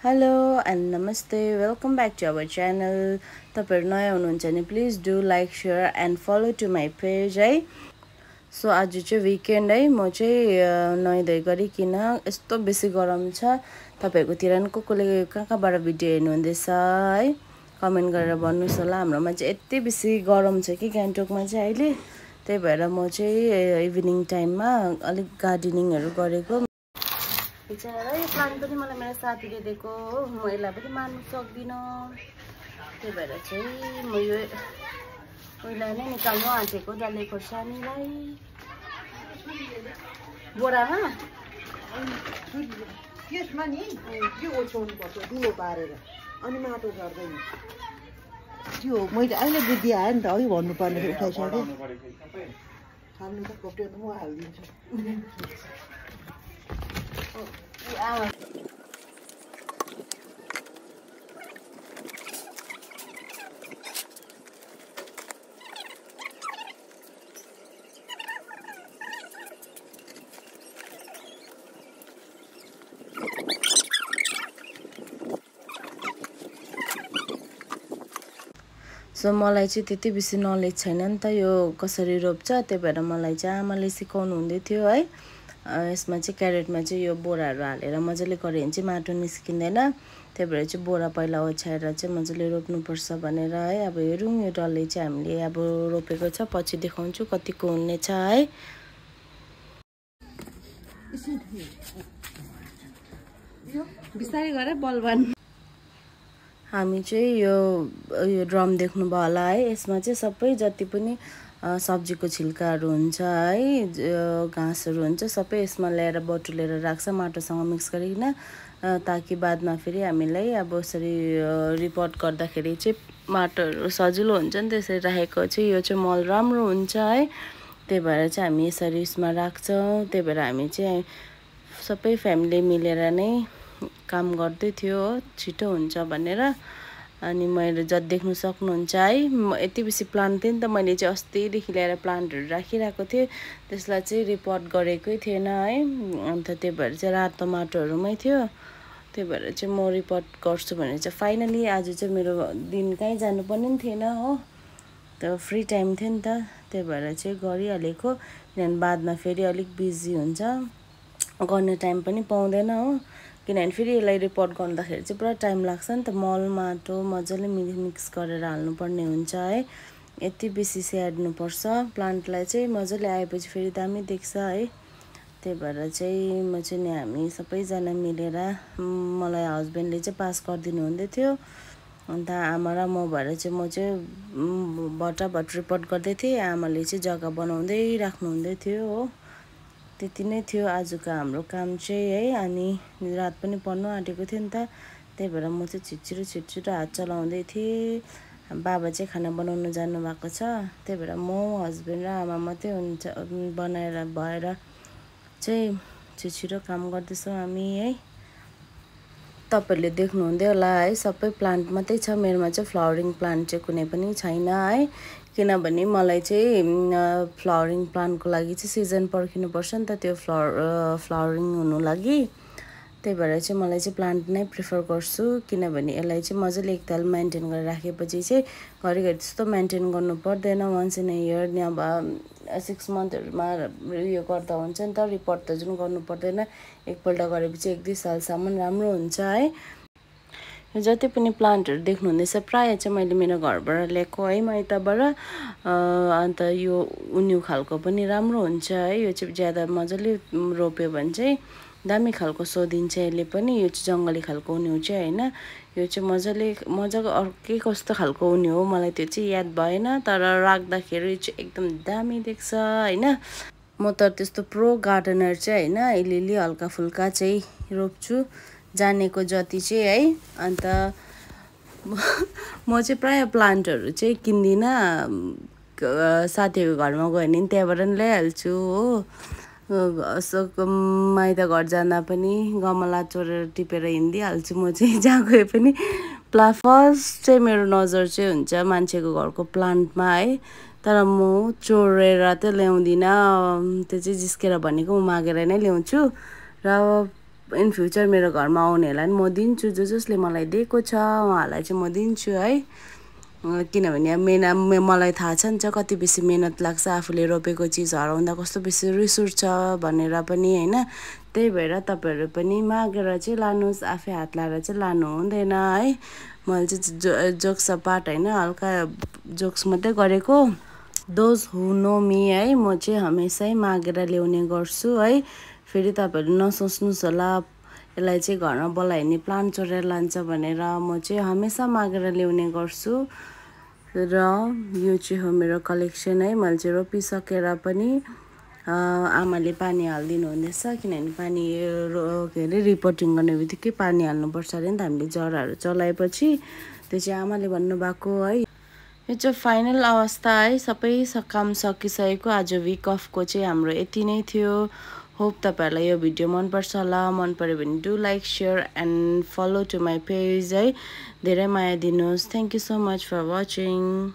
Hello and namaste. Welcome back to our channel. तपाईहरु नयाँ हुनुहुन्छ भने please do like share and follow to my page है। सो आज चाहिँ विकेन्ड है, म चाहिँ नुहाइधुवाइ गरिकिन यस्तो बेसी गरम छ। तपाईहरुकोतिर नि कसले कहाँबाट भिडियो हेर्नुहुँदैछ है, कमेन्ट गरेर भन्नुस् होला। हाम्रोमा चाहिँ यति बेसी गरम छ कि गान्तोकमा चाहिँ अहिले, त्यही भएर म चाहिँ इभिनिङ टाइममा अलिक गार्डनिङहरु गरेको। बिचारा यो प्लान्ट पनि मलाई मेरो साथीले दिएको हो, म यसलाई पनि मार्नु सक्दिनँ। त्यही भएर चाहिँ म यो उइलाई नै निकाल्नु आँटेको डल्ले खोर्सानीलाई बोरामा त्यसमा नि के ओछ्याउनु पर्छ दुलो पारेर, अनि माटो झर्दैन। त्यो मैले अहिले बुद्धि आयो नि त, अघि भन्नुपर्ने उठाइसकेँ। छान्नु त कोप्टेन म हालिदिन्छु। सो मलाई चाहिँ त्यति बेसी नलेज छैन नि त यो कसरी रोप्छ, त्यही भएर मलाई चाहिँ आमाले सिकाउनु हुँदै थियो है। यसमा चाहिँ क्यारेटमा चाहिँ यो बोराहरू हालेर मजाले गऱ्यो भने चाहिँ माटो निस्किँदैन, त्यही भएर चाहिँ बोरा पहिला ओछ्याएर चाहिँ मजाले रोप्नुपर्छ भनेर है। अब हेरौँ यो डल्ले चाहिँ हामीले अब रोपेको छ, पछि देखाउँछु कतिको हुनेछ है। बिस्तारै गरे बलवान। हामी चाहिँ यो ड्रम देख्नुभयो होला है, यसमा चाहिँ सबै जति पनि सब्जीको छिल्काहरू हुन्छ है, घाँसहरू हुन्छ, सबै यसमा ल्याएर बटुलेर राख्छ माटोसँग मिक्स गरिकन, ताकि बादमा फेरि हामीलाई अब यसरी रिपोर्ट गर्दाखेरि चाहिँ माटोहरू सजिलो हुन्छ नि। त्यसरी राखेको चाहिँ यो चाहिँ मल राम्रो हुन्छ है, त्यही भएर चाहिँ हामी यसरी यसमा राख्छौँ। त्यही भएर हामी चाहिँ सबै फ्यामिली मिलेर नै काम गर्दै थियो, छिटो हुन्छ भनेर। अनि मैले जति देख्नु सक्नुहुन्छ है, म यति बेसी प्लान्ट थिएँ नि त, मैले चाहिँ अस्तिदेखि ल्याएर प्लान्टहरू राखिरहेको थिएँ, त्यसलाई चाहिँ रिपोर्ट गरेकै थिएन है। अन्त त्यही भएर चाहिँ रातो माटोहरूमै थियो, त्यही भएर चाहिँ म रिपोर्ट गर्छु भनेर चाहिँ फाइनली आज चाहिँ मेरो दिन कहीँ जानुपर्ने पनि थिएन हो, त फ्री टाइम थियो नि त, त्यही भएर चाहिँ गरिहालेको। किनभने बादमा फेरि अलिक बिजी हुन्छ, गर्ने टाइम पनि पाउँदैन हो, किनभने फेरि यसलाई रिपोर्ट गर्दाखेरि चाहिँ पुरा टाइम लाग्छ नि त। मल माटो मजाले मिक्स गरेर हाल्नुपर्ने हुन्छ है, यति बेसी स्याहार्नुपर्छ प्लान्टलाई चाहिँ। मजाले आएपछि फेरि दामी देख्छ है, त्यही भएर चाहिँ म चाहिँ नि हामी सबैजना मिलेर, मलाई हस्बेन्डले चाहिँ पास गरिदिनु हुँदै थियो, अन्त आमा र म भएर चाहिँ म चाहिँ भटाभट रिपोर्ट गर्दै थिएँ, आमाले चाहिँ जग्गा बनाउँदै राख्नु हुँदै थियो हो। त्यति नै थियो आजको हाम्रो काम चाहिँ है। अनि रात पनि पर्नु आँटेको थियो नि त, त्यही भएर म चाहिँ छिटछिटो हात चलाउँदै थिएँ। बाबा चाहिँ खाना बनाउनु जानुभएको छ, त्यही भएर म हस्बेन्ड र आमा मात्रै हुन्छ बनाएर भएर चाहिँ छिटो काम गर्दैछौँ हामी है। तपाईँहरूले देख्नुहुँदै होला है, सबै प्लान्ट मात्रै छ, मेरोमा चाहिँ फ्लावरिङ प्लान्ट चाहिँ कुनै पनि छैन है। किनभने मलाई चाहिँ फ्लावरिङ प्लान्टको लागि चाहिँ सिजन पर्खिनुपर्छ नि त, त्यो फ्लावरिङ हुनु लागि, त्यही भएर चाहिँ मलाई चाहिँ प्लान्ट नै प्रिफर गर्छु। किनभने यसलाई चाहिँ मजाले एकताल मेन्टेन गरेर राखेपछि चाहिँ घरिघरि त्यस्तो मेन्टेन गर्नु पर्दैन, वन्स इन अ इयर नभए 6 मन्थहरूमा यो गर्दा हुन्छ नि त। रिपोर्ट त जुन गर्नु पर्दैन, एकपल्ट गरेपछि 1-2 सालसम्म राम्रो हुन्छ है। जति पनि प्लान्टहरू देख्नुहुँदैछ प्रायः चाहिँ मैले मेरो घरबाट ल्याएको है, माइतबाट। अन्त यो उन्यु खालको पनि राम्रो हुन्छ है, यो चाहिँ ज्यादा मजाले रोप्यो भने चाहिँ दामी खालको सोधिन्छ यसले पनि। यो चाहिँ जङ्गली खालको उन्यु चाहिँ होइन, यो चाहिँ मजाको अर्कै कस्तो खालको उन्यु हो, मलाई त्यो चाहिँ याद भएन, तर राख्दाखेरि चाहिँ एकदम दामी देख्छ होइन। म त त्यस्तो प्रो गार्डनर चाहिँ होइन, अलिअलि हल्का फुल्का चाहिँ रोप्छु जानेको जति चाहिँ है। अन्त म चाहिँ प्रायः प्लान्टहरू चाहिँ किन्दिनँ, साथीहरूको घरमा गयो भने त्यहाँबाट नि ल्याइहाल्छु हो। माइत घर जाँदा पनि गमला चोरेर टिपेर हिँडिहाल्छु म चाहिँ, जहाँ गए पनि। फर्स्ट चाहिँ मेरो नजर चाहिँ हुन्छ मान्छेको घरको प्लान्टमा है, तर म चोरेर त ल्याउँदिनँ, त्यो चाहिँ जिस्केर भनेको म मागेर नै ल्याउँछु। र इन फ्युचर मेरो घरमा आउनेहरूलाई पनि म दिन्छु, जसले मलाई दिएको छ उहाँहरूलाई चाहिँ म दिन्छु है। किनभने अब मलाई थाहा छ नि त कति बेसी मेहनत लाग्छ, आफूले रोपेको चिज हराउँदा कस्तो बेसी रिस उठ्छ भनेर पनि होइन। त्यही भएर तपाईँहरू पनि मागेर चाहिँ लानुहोस्, आफै हात लाएर चाहिँ लानु हुँदैन है। मैले चाहिँ जोक्स पार्ट होइन, हल्का जोक्स मात्रै गरेको। दोज हु नो मी है, म चाहिँ हमेसै मागेर ल्याउने गर्छु है। फेरि तपाईँहरू नसोच्नुहोस् होला यसलाई चाहिँ घरमा बोलायो भने प्लान्ट चोरेर लान्छ भनेर, म चाहिँ हमेसा मागेर ल्याउने गर्छु। र यो चाहिँ हो मेरो कलेक्सन है। मैले चाहिँ रोपिसकेर पनि आमाले पानी हालिदिनु हुँदैछ, किनभने पानी के अरे रिपोर्टिङ गर्ने बित्तिकै पानी हाल्नुपर्छ अरे नि त हामीले जराहरू चलाएपछि, त्यो चाहिँ आमाले भन्नुभएको है। यो चाहिँ फाइनल अवस्था है, सबै काम सकिसकेको। आज विक अफको चाहिँ हाम्रो यति नै थियो। होप तपाईँहरूलाई यो भिडियो मनपर्छ होला। मन पऱ्यो भने do like share and follow to my page है। धेरै माया दिनुहोस्। Thank you so much for watching.